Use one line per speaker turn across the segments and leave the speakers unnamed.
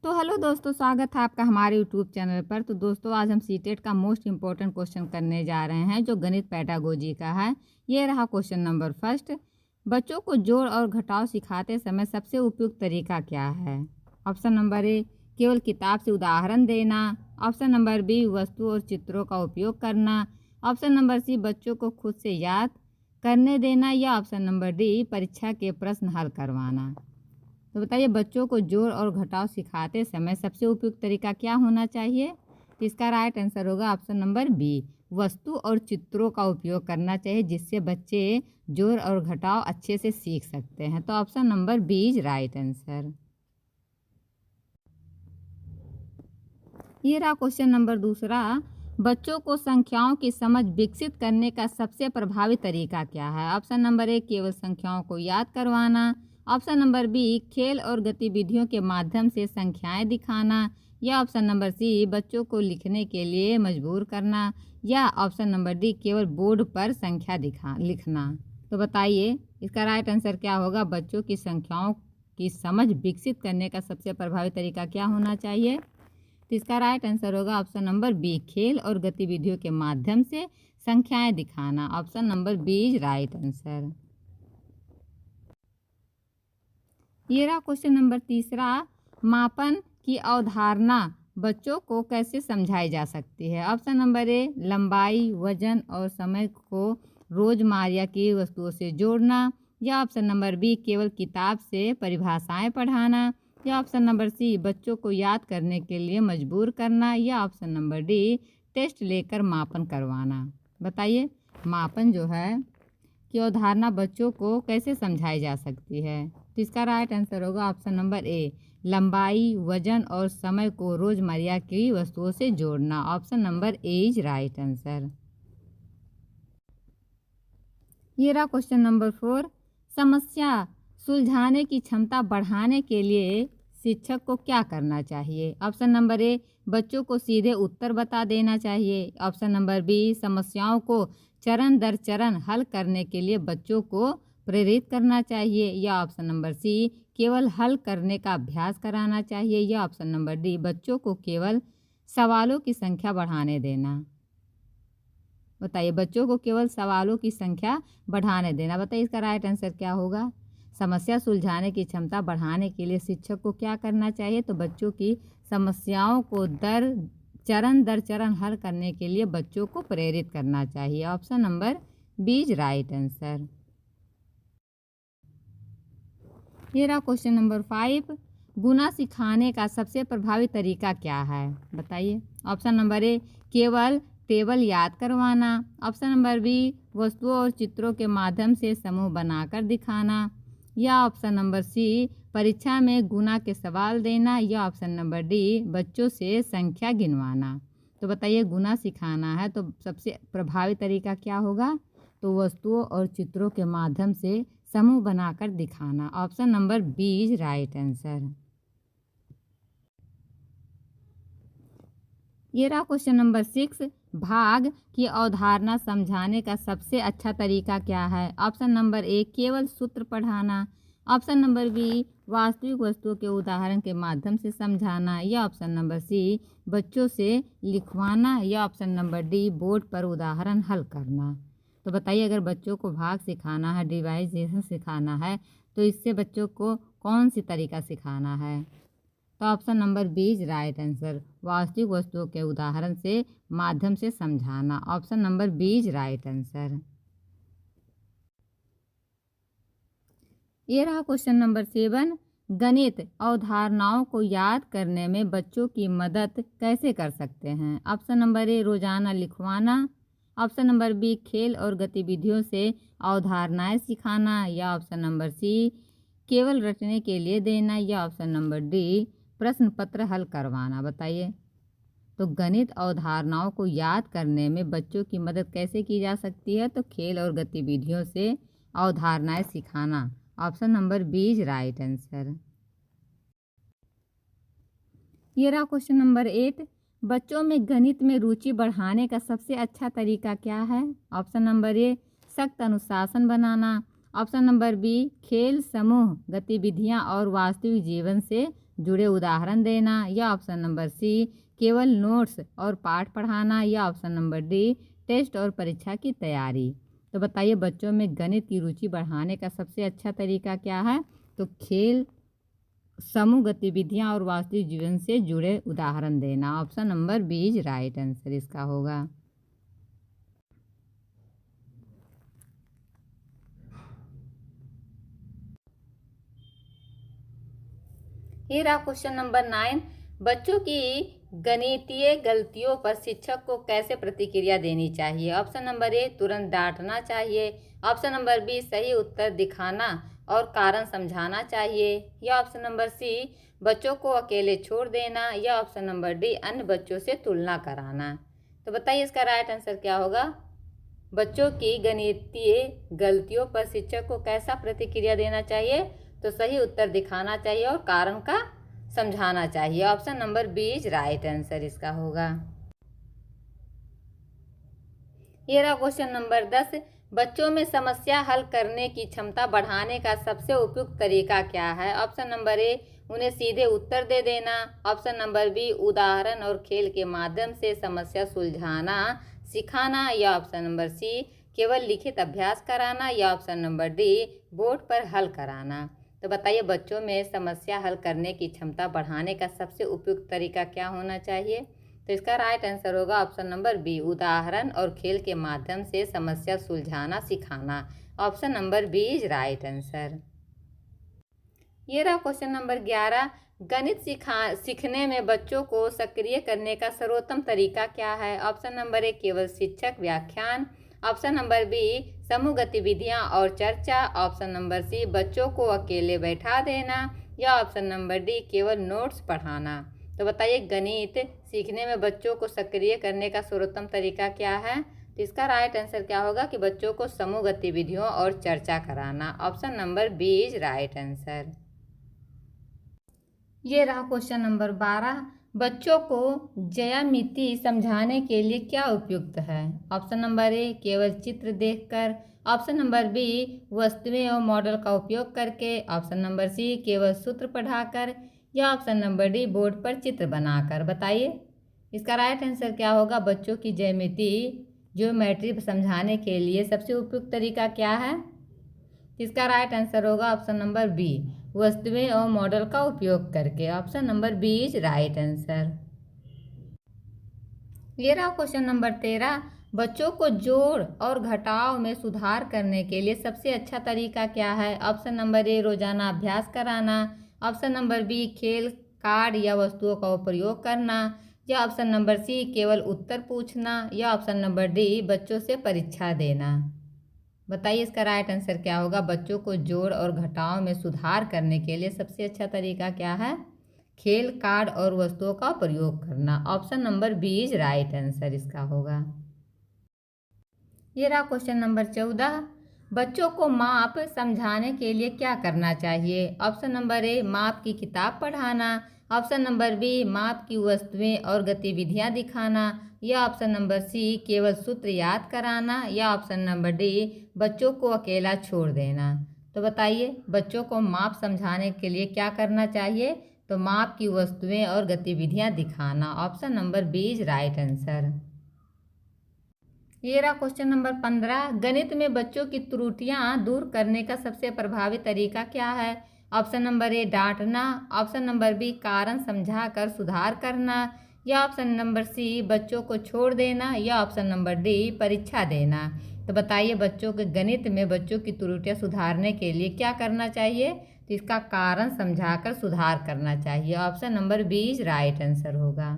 तो हेलो दोस्तों, स्वागत है आपका हमारे यूट्यूब चैनल पर। तो दोस्तों, आज हम सीटेट का मोस्ट इम्पोर्टेंट क्वेश्चन करने जा रहे हैं, जो गणित पेडागोजी का है। ये रहा क्वेश्चन नंबर फर्स्ट। बच्चों को जोड़ और घटाव सिखाते समय सबसे उपयुक्त तरीका क्या है? ऑप्शन नंबर ए, केवल किताब से उदाहरण देना। ऑप्शन नंबर बी, वस्तु और चित्रों का उपयोग करना। ऑप्शन नंबर सी, बच्चों को खुद से याद करने देना। या ऑप्शन नंबर डी, परीक्षा के प्रश्न हल करवाना। तो बताइए, बच्चों को जोड़ और घटाव सिखाते समय सबसे उपयुक्त तरीका क्या होना चाहिए? तो इसका राइट आंसर होगा ऑप्शन नंबर बी, वस्तु और चित्रों का उपयोग करना चाहिए, जिससे बच्चे जोड़ और घटाव अच्छे से सीख सकते हैं। तो option number B is right answer. ये रहा क्वेश्चन नंबर दूसरा। बच्चों को संख्याओं की समझ विकसित करने का सबसे प्रभावी तरीका क्या है? ऑप्शन नंबर ए, केवल संख्याओं को याद करवाना। ऑप्शन नंबर बी, खेल और गतिविधियों के माध्यम से संख्याएं दिखाना। या ऑप्शन नंबर सी, बच्चों को लिखने के लिए मजबूर करना। या ऑप्शन नंबर डी, केवल बोर्ड पर संख्या लिखना। तो बताइए, इसका राइट आंसर क्या होगा? बच्चों की संख्याओं की समझ विकसित करने का सबसे प्रभावी तरीका क्या होना चाहिए? तो इसका राइट आंसर होगा ऑप्शन नंबर बी, खेल और गतिविधियों के माध्यम से संख्याएं दिखाना। Option number B is right answer. ये रहा क्वेश्चन नंबर तीसरा। मापन की अवधारणा बच्चों को कैसे समझाई जा सकती है? ऑप्शन नंबर ए, लंबाई, वजन और समय को रोजमर्रा की वस्तुओं से जोड़ना। या ऑप्शन नंबर बी, केवल किताब से परिभाषाएं पढ़ाना। या ऑप्शन नंबर सी, बच्चों को याद करने के लिए मजबूर करना। या ऑप्शन नंबर डी, टेस्ट लेकर मापन करवाना। बताइए, मापन जो है की अवधारणा बच्चों को कैसे समझाई जा सकती है? तो इसका राइट आंसर होगा ऑप्शन नंबर ए, लंबाई, वजन और समय को रोजमर्रा की वस्तुओं से जोड़ना। Option number A is right answer. ये रहा क्वेश्चन नंबर 4। समस्या सुलझाने की क्षमता बढ़ाने के लिए शिक्षक को क्या करना चाहिए? ऑप्शन नंबर ए, बच्चों को सीधे उत्तर बता देना चाहिए। ऑप्शन नंबर बी, समस्याओं को चरण दर चरण हल करने के लिए बच्चों को प्रेरित करना चाहिए। या ऑप्शन नंबर सी, केवल हल करने का अभ्यास कराना चाहिए। या ऑप्शन नंबर डी, बच्चों को केवल सवालों की संख्या बढ़ाने देना। बताइए, बच्चों को केवल सवालों की संख्या बढ़ाने देना। बताइए, इसका राइट आंसर क्या होगा? समस्या सुलझाने की क्षमता बढ़ाने के लिए शिक्षक को क्या करना चाहिए? तो बच्चों की समस्याओं को चरण दर चरण हल करने के लिए बच्चों को प्रेरित करना चाहिए। Option number B is right answer. ये रहा क्वेश्चन नंबर 5। गुना सिखाने का सबसे प्रभावी तरीका क्या है? बताइए। ऑप्शन नंबर ए, केवल टेबल याद करवाना। ऑप्शन नंबर बी, वस्तुओं और चित्रों के माध्यम से समूह बनाकर दिखाना। या ऑप्शन नंबर सी, परीक्षा में गुना के सवाल देना। या ऑप्शन नंबर डी, बच्चों से संख्या गिनवाना। तो बताइए, गुना सिखाना है तो सबसे प्रभावी तरीका क्या होगा? तो वस्तुओं और चित्रों के माध्यम से समूह बनाकर दिखाना। Option number B is right answer. ये रहा क्वेश्चन नंबर 6। भाग की अवधारणा समझाने का सबसे अच्छा तरीका क्या है? ऑप्शन नंबर ए, केवल सूत्र पढ़ाना। ऑप्शन नंबर बी, वास्तविक वस्तुओं के उदाहरण के माध्यम से समझाना। या ऑप्शन नंबर सी, बच्चों से लिखवाना। या ऑप्शन नंबर डी, बोर्ड पर उदाहरण हल करना। तो बताइए, अगर बच्चों को भाग सिखाना है, डिवाइजेशन सिखाना है, तो इससे बच्चों को कौन सी तरीका सिखाना है? तो option number B is right answer, वास्तविक वस्तुओं के उदाहरण से माध्यम से समझाना। Option number B is right answer. ये रहा क्वेश्चन नंबर 7। गणित अवधारणाओं को याद करने में बच्चों की मदद कैसे कर सकते हैं? ऑप्शन नंबर ए, रोजाना लिखवाना। ऑप्शन नंबर बी, खेल और गतिविधियों से अवधारणाएं सिखाना। या ऑप्शन नंबर सी, केवल रटने के लिए देना। या ऑप्शन नंबर डी, प्रश्न पत्र हल करवाना। बताइए, तो गणित अवधारणाओं को याद करने में बच्चों की मदद कैसे की जा सकती है? तो खेल और गतिविधियों से अवधारणाएं सिखाना। Option number B is right answer. ये रहा क्वेश्चन नंबर 8। बच्चों में गणित में रुचि बढ़ाने का सबसे अच्छा तरीका क्या है? ऑप्शन नंबर ए, सख्त अनुशासन बनाना। ऑप्शन नंबर बी, खेल, समूह गतिविधियां और वास्तविक जीवन से जुड़े उदाहरण देना, या ऑप्शन नंबर सी केवल नोट्स और पाठ पढ़ाना, या ऑप्शन नंबर डी टेस्ट और परीक्षा की तैयारी। तो बताइए बच्चों में गणित की रुचि बढ़ाने का सबसे अच्छा तरीका क्या है? तो खेल, समूह गतिविधियां और वास्तविक जीवन से जुड़े उदाहरण देना। Option number B is right answer इसका होगा। ये रहा क्वेश्चन नंबर 9। बच्चों की गणितीय गलतियों पर शिक्षक को कैसे प्रतिक्रिया देनी चाहिए? ऑप्शन नंबर ए तुरंत डांटना चाहिए, ऑप्शन नंबर बी सही उत्तर दिखाना और कारण समझाना चाहिए, या ऑप्शन नंबर सी बच्चों को अकेले छोड़ देना, या ऑप्शन नंबर डी अन्य बच्चों से तुलना कराना। तो बताइए इसका राइट आंसर क्या होगा? बच्चों की गणितीय गलतियों पर शिक्षक को कैसा प्रतिक्रिया देना चाहिए? तो सही उत्तर दिखाना चाहिए और कारण का समझाना चाहिए। Option number B is right answer इसका होगा। ये रहा क्वेश्चन नंबर 10। बच्चों में समस्या हल करने की क्षमता बढ़ाने का सबसे उपयुक्त तरीका क्या है? ऑप्शन नंबर ए उन्हें सीधे उत्तर दे देना, ऑप्शन नंबर बी उदाहरण और खेल के माध्यम से समस्या सुलझाना सिखाना, या ऑप्शन नंबर सी केवल लिखित अभ्यास कराना, या ऑप्शन नंबर डी बोर्ड पर हल कराना। तो बताइए बच्चों में समस्या हल करने की क्षमता बढ़ाने का सबसे उपयुक्त तरीका क्या होना चाहिए? तो इसका राइट आंसर होगा ऑप्शन नंबर बी उदाहरण और खेल के माध्यम से समस्या सुलझाना सिखाना। Option number B is right answer. ये रहा क्वेश्चन नंबर 11। गणित सीखने में बच्चों को सक्रिय करने का सर्वोत्तम तरीका क्या है? ऑप्शन नंबर ए केवल शिक्षक व्याख्यान, ऑप्शन नंबर बी समूह गतिविधियां और चर्चा, ऑप्शन नंबर सी बच्चों को अकेले बैठा देना, या ऑप्शन नंबर डी केवल नोट्स पढ़ाना। तो बताइए गणित सीखने में बच्चों को सक्रिय करने का सर्वोत्तम तरीका क्या है? तो इसका राइट आंसर क्या होगा कि बच्चों को समूह गतिविधियों और चर्चा कराना। Option number B is right answer. ये रहा क्वेश्चन नंबर 12। बच्चों को ज्यामिति समझाने के लिए क्या उपयुक्त है? ऑप्शन नंबर ए केवल चित्र देखकर, ऑप्शन नंबर बी वस्तुएं और मॉडल का उपयोग करके, ऑप्शन नंबर सी केवल सूत्र पढ़ाकर, या ऑप्शन नंबर डी बोर्ड पर चित्र बनाकर। बताइए इसका राइट आंसर क्या होगा? बच्चों की ज्योमेट्री समझाने के लिए सबसे उपयुक्त तरीका क्या है? इसका राइट आंसर होगा ऑप्शन नंबर बी वस्तुएं और मॉडल का उपयोग करके। Option number B is right answer. ये रहा क्वेश्चन नंबर 13। बच्चों को जोड़ और घटाव में सुधार करने के लिए सबसे अच्छा तरीका क्या है? ऑप्शन नंबर ए रोजाना अभ्यास कराना, ऑप्शन नंबर बी खेल कार्ड या वस्तुओं का प्रयोग करना, या ऑप्शन नंबर सी केवल उत्तर पूछना, या ऑप्शन नंबर डी बच्चों से परीक्षा देना। बताइए इसका राइट आंसर क्या होगा? बच्चों को जोड़ और घटाव में सुधार करने के लिए सबसे अच्छा तरीका क्या है? खेल कार्ड और वस्तुओं का प्रयोग करना। Option number B is right answer इसका होगा। ये रहा क्वेश्चन नंबर 14। बच्चों को माप समझाने के लिए क्या करना चाहिए? ऑप्शन नंबर ए माप की किताब पढ़ाना, ऑप्शन नंबर बी माप की वस्तुएं और गतिविधियां दिखाना, या ऑप्शन नंबर सी केवल सूत्र याद कराना, या ऑप्शन नंबर डी बच्चों को अकेला छोड़ देना। तो बताइए बच्चों को माप समझाने के लिए क्या करना चाहिए? तो माप की वस्तुएं और गतिविधियां दिखाना। Option number B is right answer. ये रहा क्वेश्चन नंबर 15। गणित में बच्चों की त्रुटियां दूर करने का सबसे प्रभावी तरीका क्या है? ऑप्शन नंबर ए डांटना, ऑप्शन नंबर बी कारण समझाकर सुधार करना, या ऑप्शन नंबर सी बच्चों को छोड़ देना, या ऑप्शन नंबर डी परीक्षा देना। तो बताइए बच्चों के गणित में बच्चों की त्रुटियां सुधारने के लिए क्या करना चाहिए? तो इसका कारण समझाकर सुधार करना चाहिए। Option number B is right answer होगा।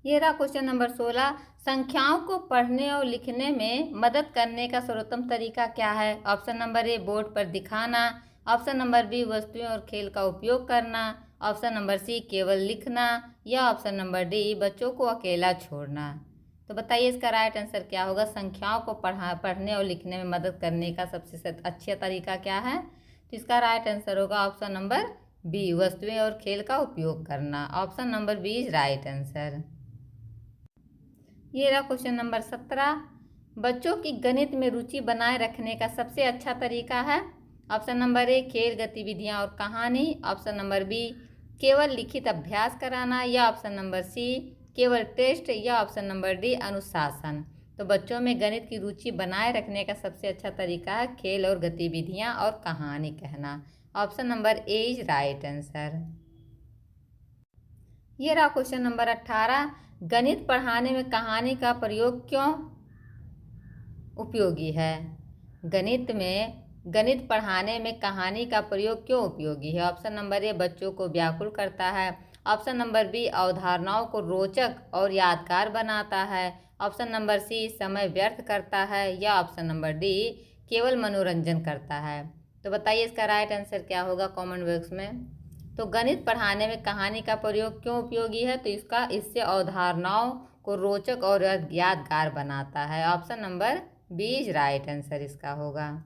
ये रहा क्वेश्चन नंबर 16। संख्याओं को पढ़ने और लिखने में मदद करने का सर्वोत्तम तरीका क्या है? ऑप्शन नंबर ए बोर्ड पर दिखाना, ऑप्शन नंबर बी वस्तुएं और खेल का उपयोग करना, ऑप्शन नंबर सी केवल लिखना, या ऑप्शन नंबर डी बच्चों को अकेला छोड़ना। तो बताइए इसका राइट आंसर क्या होगा? संख्याओं को पढ़ने और लिखने में मदद करने का सबसे अच्छा तरीका क्या है? तो इसका राइट आंसर होगा ऑप्शन नंबर बी वस्तुएं और खेल का उपयोग करना। Option number B is right answer. ये रहा क्वेश्चन नंबर 17। बच्चों की गणित में रुचि बनाए रखने का सबसे अच्छा तरीका है? ऑप्शन नंबर ए खेल गतिविधियां और कहानी, ऑप्शन नंबर बी केवल लिखित अभ्यास कराना, या ऑप्शन नंबर सी केवल टेस्ट, या ऑप्शन नंबर डी अनुशासन। तो बच्चों में गणित की रुचि बनाए रखने का सबसे अच्छा तरीका है खेल और गतिविधियां और कहानी कहना। Option number A is right answer. ये रहा क्वेश्चन नंबर 18। गणित पढ़ाने में कहानी का प्रयोग क्यों उपयोगी है? गणित पढ़ाने में कहानी का प्रयोग क्यों उपयोगी है? ऑप्शन नंबर ए बच्चों को व्याकुल करता है। ऑप्शन नंबर बी अवधारणाओं को रोचक और यादगार बनाता है। ऑप्शन नंबर सी समय व्यर्थ करता है, या ऑप्शन नंबर डी केवल मनोरंजन करता है। तो बताइए इसका राइट आंसर क्या होगा कमेंट बॉक्स में। तो गणित पढ़ाने में कहानी का प्रयोग क्यों उपयोगी है? तो इससे अवधारणाओं को रोचक और यादगार बनाता है। Option number B is right answer इसका होगा।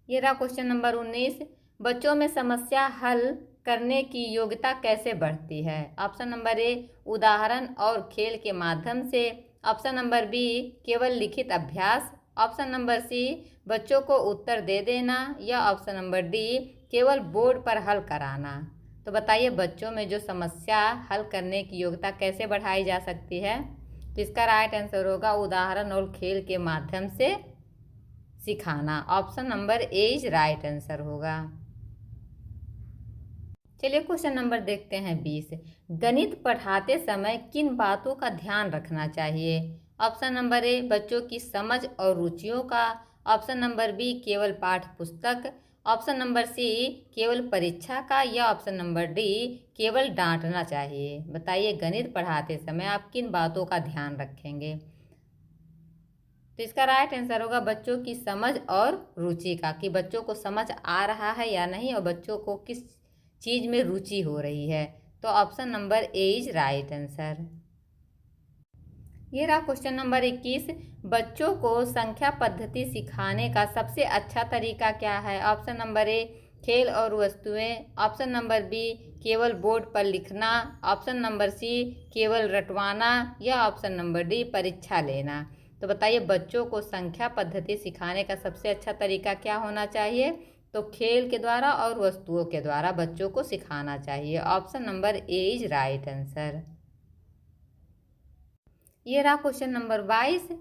ये रहा क्वेश्चन नंबर 19। बच्चों में समस्या हल करने की योग्यता कैसे बढ़ती है? ऑप्शन नंबर ए उदाहरण और खेल के माध्यम से। ऑप्शन नंबर बी केवल लिखित अभ्यास। ऑप्शन नंबर सी बच्चों को उत्तर दे देना, या ऑप्शन नंबर डी केवल बोर्ड पर हल कराना। तो बताइए बच्चों में जो समस्या हल करने की योग्यता कैसे बढ़ाई जा सकती है? तो इसका राइट आंसर होगा उदाहरण और खेल के माध्यम से सिखाना। Option number A is right answer होगा। चलिए क्वेश्चन नंबर देखते हैं 20। गणित पढ़ाते समय किन बातों का ध्यान रखना चाहिए? ऑप्शन नंबर ए बच्चों की समझ और रुचियों का। ऑप्शन नंबर बी केवल पाठ्य पुस्तक। ऑप्शन नंबर सी केवल परीक्षा का, या ऑप्शन नंबर डी केवल डांटना चाहिए। बताइए गणित पढ़ाते समय आप किन बातों का ध्यान रखेंगे? तो इसका राइट आंसर होगा बच्चों की समझ और रुचि का, कि बच्चों को समझ आ रहा है या नहीं और बच्चों को किस चीज़ में रुचि हो रही है। तो option number A is right answer. ये रहा क्वेश्चन नंबर 21। बच्चों को संख्या पद्धति सिखाने का सबसे अच्छा तरीका क्या है? ऑप्शन नंबर ए खेल और वस्तुएं। ऑप्शन नंबर बी केवल बोर्ड पर लिखना। ऑप्शन नंबर सी केवल रटवाना, या ऑप्शन नंबर डी परीक्षा लेना। तो बताइए बच्चों को संख्या पद्धति सिखाने का सबसे अच्छा तरीका क्या होना चाहिए? तो खेल के द्वारा और वस्तुओं के द्वारा बच्चों को सिखाना चाहिए। Option number A is right answer. ये रहा क्वेश्चन नंबर 22।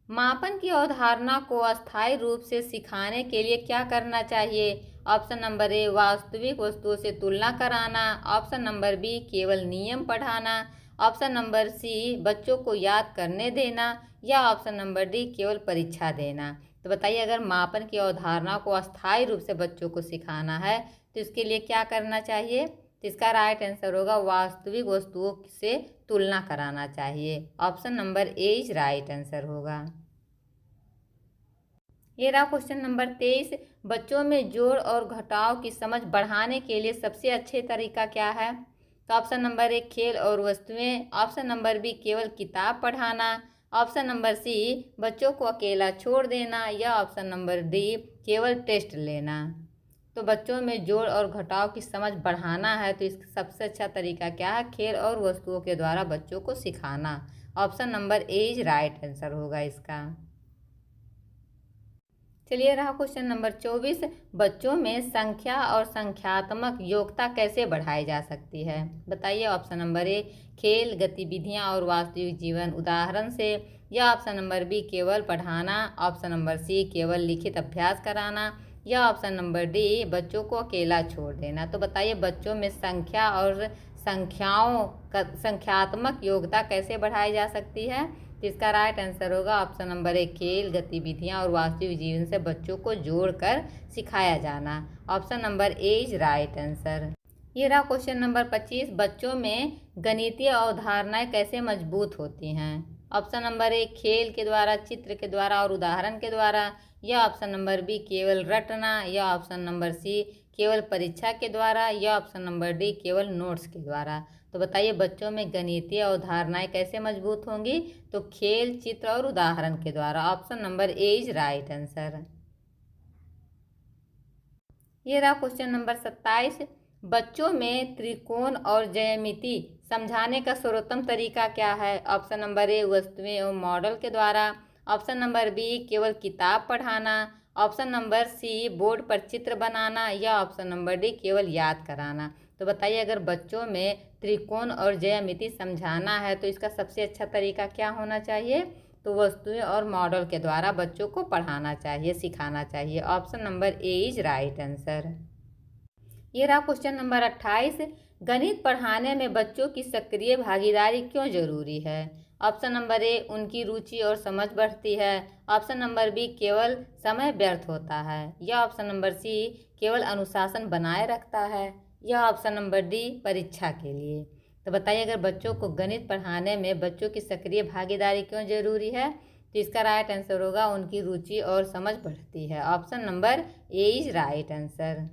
मापन की अवधारणा को अस्थायी रूप से सिखाने के लिए क्या करना चाहिए? ऑप्शन नंबर ए वास्तविक वस्तुओं से तुलना कराना। ऑप्शन नंबर बी केवल नियम पढ़ाना। ऑप्शन नंबर सी बच्चों को याद करने देना, या ऑप्शन नंबर डी केवल परीक्षा देना। तो बताइए अगर मापन की अवधारणा को अस्थायी रूप से बच्चों को सिखाना है तो इसके लिए क्या करना चाहिए? तो इसका राइट आंसर होगा वास्तविक वस्तुओं से तुलना कराना चाहिए। Option number A is right answer होगा। ये रहा क्वेश्चन नंबर 23। बच्चों में जोड़ और घटाव की समझ बढ़ाने के लिए सबसे अच्छे तरीका क्या है? तो ऑप्शन नंबर ए खेल और वस्तुएं। ऑप्शन नंबर बी केवल किताब पढ़ाना। ऑप्शन नंबर सी बच्चों को अकेला छोड़ देना, या ऑप्शन नंबर डी केवल टेस्ट लेना। तो बच्चों में जोड़ और घटाव की समझ बढ़ाना है तो इसका सबसे अच्छा तरीका क्या है? खेल और वस्तुओं के द्वारा बच्चों को सिखाना। Option number A is right answer होगा इसका। चलिए रहा क्वेश्चन नंबर 24। बच्चों में संख्या और संख्यात्मक योग्यता कैसे बढ़ाई जा सकती है? बताइए ऑप्शन नंबर ए खेल गतिविधियां और वास्तविक जीवन उदाहरण से, या ऑप्शन नंबर बी केवल पढ़ाना। ऑप्शन नंबर सी केवल लिखित अभ्यास कराना, या ऑप्शन नंबर डी बच्चों को अकेला छोड़ देना। तो बताइए बच्चों में संख्या और संख्यात्मक योग्यता कैसे बढ़ाई जा सकती है? तो इसका राइट आंसर होगा ऑप्शन नंबर ए खेल गतिविधियां और वास्तविक जीवन से बच्चों को जोड़कर सिखाया जाना। Option number A is right answer. ये रहा क्वेश्चन नंबर 25। बच्चों में गणितीय अवधारणाएं कैसे मजबूत होती हैं? ऑप्शन नंबर ए खेल के द्वारा, चित्र के द्वारा और उदाहरण के द्वारा, या ऑप्शन नंबर बी केवल रटना, या ऑप्शन नंबर सी केवल परीक्षा के द्वारा, या ऑप्शन नंबर डी केवल नोट्स के द्वारा। तो बताइए बच्चों में गणितीय अवधारणाएं कैसे मजबूत होंगी? तो खेल, चित्र और उदाहरण के द्वारा। Option number A is right answer. ये रहा क्वेश्चन नंबर 27। बच्चों में त्रिकोण और ज्यामिति समझाने का सर्वोत्तम तरीका क्या है? ऑप्शन नंबर ए वस्तुएं एवं मॉडल के द्वारा। ऑप्शन नंबर बी केवल किताब पढ़ाना। ऑप्शन नंबर सी बोर्ड पर चित्र बनाना, या ऑप्शन नंबर डी केवल याद कराना। तो बताइए, अगर बच्चों में त्रिकोण और ज्यामिति समझाना है तो इसका सबसे अच्छा तरीका क्या होना चाहिए? तो वस्तुएं और मॉडल के द्वारा बच्चों को पढ़ाना चाहिए, सिखाना चाहिए। Option number A is right answer. ये रहा क्वेश्चन नंबर 28। गणित पढ़ाने में बच्चों की सक्रिय भागीदारी क्यों जरूरी है? ऑप्शन नंबर ए, उनकी रुचि और समझ बढ़ती है। ऑप्शन नंबर बी, केवल समय व्यर्थ होता है। या ऑप्शन नंबर सी, केवल अनुशासन बनाए रखता है। या ऑप्शन नंबर डी, परीक्षा के लिए। तो बताइए, अगर बच्चों को गणित पढ़ाने में बच्चों की सक्रिय भागीदारी क्यों जरूरी है? तो इसका राइट आंसर होगा उनकी रुचि और समझ बढ़ती है। Option number A is right answer.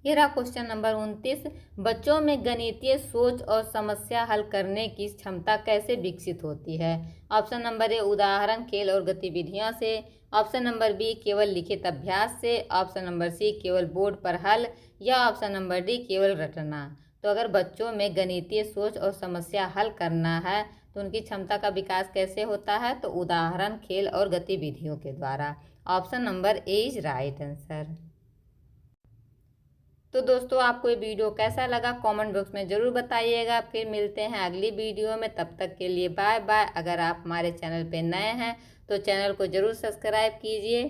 ये रहा क्वेश्चन नंबर 29। बच्चों में गणितीय सोच और समस्या हल करने की क्षमता कैसे विकसित होती है? ऑप्शन नंबर ए, उदाहरण, खेल और गतिविधियों से। ऑप्शन नंबर बी, केवल लिखित अभ्यास से। ऑप्शन नंबर सी, केवल बोर्ड पर हल। या ऑप्शन नंबर डी, केवल रटना। तो अगर बच्चों में गणितीय सोच और समस्या हल करना है तो उनकी क्षमता का विकास कैसे होता है? तो उदाहरण, खेल और गतिविधियों के द्वारा। Option number A is right answer. तो दोस्तों, आपको ये वीडियो कैसा लगा कमेंट बॉक्स में ज़रूर बताइएगा। फिर मिलते हैं अगली वीडियो में, तब तक के लिए बाय बाय। अगर आप हमारे चैनल पे नए हैं तो चैनल को ज़रूर सब्सक्राइब कीजिए।